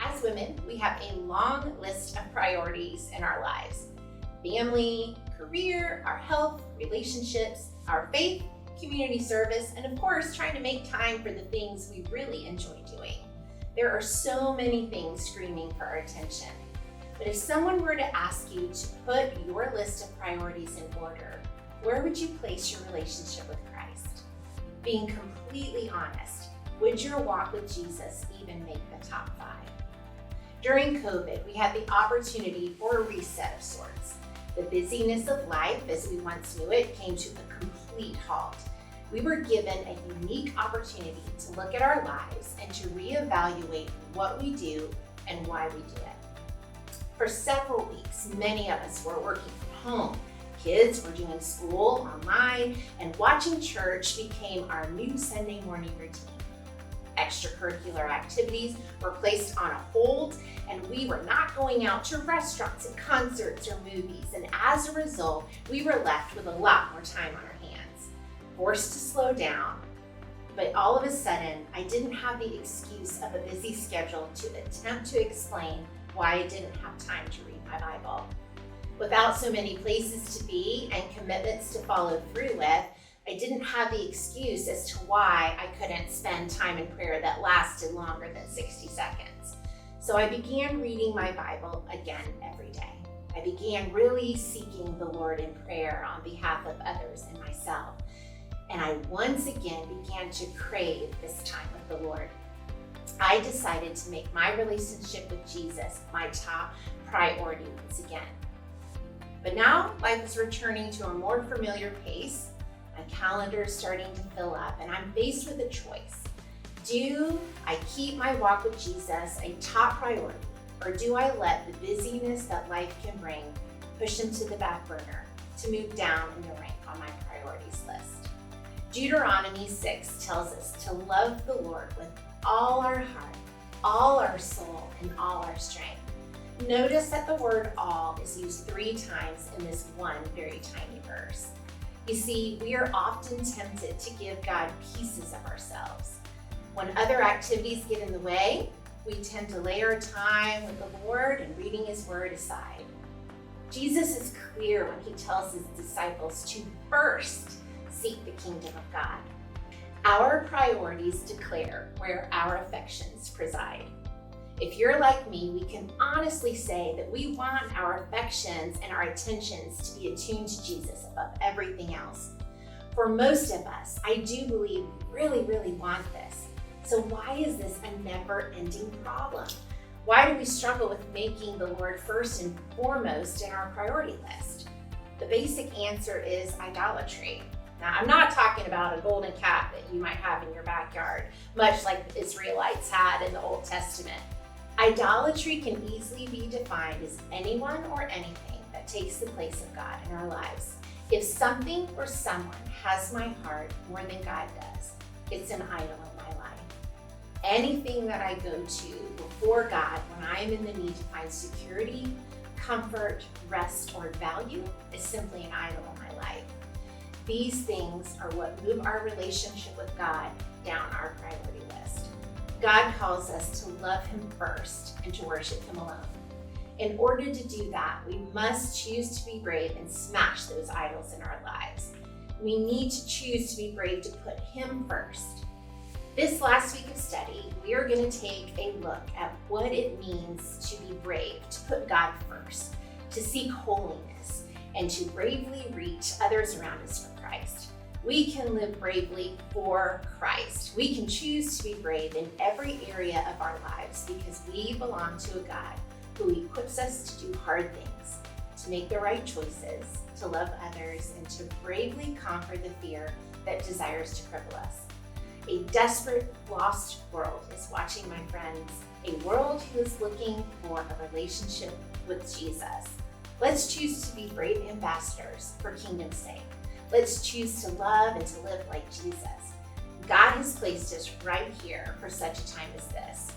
As women, we have a long list of priorities in our lives: family, career, our health, relationships, our faith, community service, and of course, trying to make time for the things we really enjoy doing. There are so many things screaming for our attention. But if someone were to ask you to put your list of priorities in order, where would you place your relationship with Christ? Being completely honest, would your walk with Jesus even make the top 5? During COVID, we had the opportunity for a reset of sorts. The busyness of life as we once knew it came to a complete halt. We were given a unique opportunity to look at our lives and to reevaluate what we do and why we do it. For several weeks, many of us were working from home. Kids were doing school online, and watching church became our new Sunday morning routine. Extracurricular activities were placed on a hold, and we were not going out to restaurants and concerts or movies. And as a result, we were left with a lot more time on our hands, forced to slow down. But all of a sudden, I didn't have the excuse of a busy schedule to attempt to explain why I didn't have time to read my Bible. Without so many places to be and commitments to follow through with, I didn't have the excuse as to why I couldn't spend time in prayer that lasted longer than 60 seconds. So I began reading my Bible again every day. I began really seeking the Lord in prayer on behalf of others and myself. And I once again began to crave this time with the Lord. I decided to make my relationship with Jesus my top priority once again. But now life is returning to a more familiar pace. My calendar is starting to fill up, and I'm faced with a choice. Do I keep my walk with Jesus a top priority, or do I let the busyness that life can bring push him to the back burner to move down in the rank on my priorities list? Deuteronomy 6 tells us to love the Lord with all our heart, all our soul, and all our strength. Notice that the word all is used 3 times in this one very tiny verse. You see, we are often tempted to give God pieces of ourselves. When other activities get in the way, we tend to lay our time with the Lord and reading his word aside. Jesus is clear when he tells his disciples to first seek the kingdom of God. Our priorities declare where our affections preside. If you're like me, we can honestly say that we want our affections and our attentions to be attuned to Jesus above everything else. For most of us, I do believe we really want this. So why is this a never-ending problem? Why do we struggle with making the Lord first and foremost in our priority list? The basic answer is idolatry. Now, I'm not talking about a golden calf that you might have in your backyard, much like the Israelites had in the Old Testament. Idolatry can easily be defined as anyone or anything that takes the place of God in our lives. If something or someone has my heart more than God does, it's an idol in my life. Anything that I go to before God when I am in the need to find security, comfort, rest, or value is simply an idol in my life. These things are what move our relationship with God down our priority list. God calls us to love him first and to worship him alone. In order to do that, we must choose to be brave and smash those idols in our lives. We need to choose to be brave to put him first. This last week of study, we are going to take a look at what it means to be brave, to put God first, to seek holiness, and to bravely reach others around us for Christ. We can live bravely for Christ. We can choose to be brave in every area of our lives because we belong to a God who equips us to do hard things, to make the right choices, to love others, and to bravely conquer the fear that desires to cripple us. A desperate, lost world is watching, my friends, a world who is looking for a relationship with Jesus. Let's choose to be brave ambassadors for kingdom's sake. Let's choose to love and to live like Jesus. God has placed us right here for such a time as this.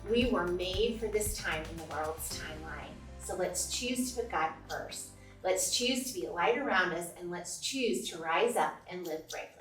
We were made for this time in the world's timeline. So let's choose to put God first. Let's choose to be a light around us, and let's choose to rise up and live bravely.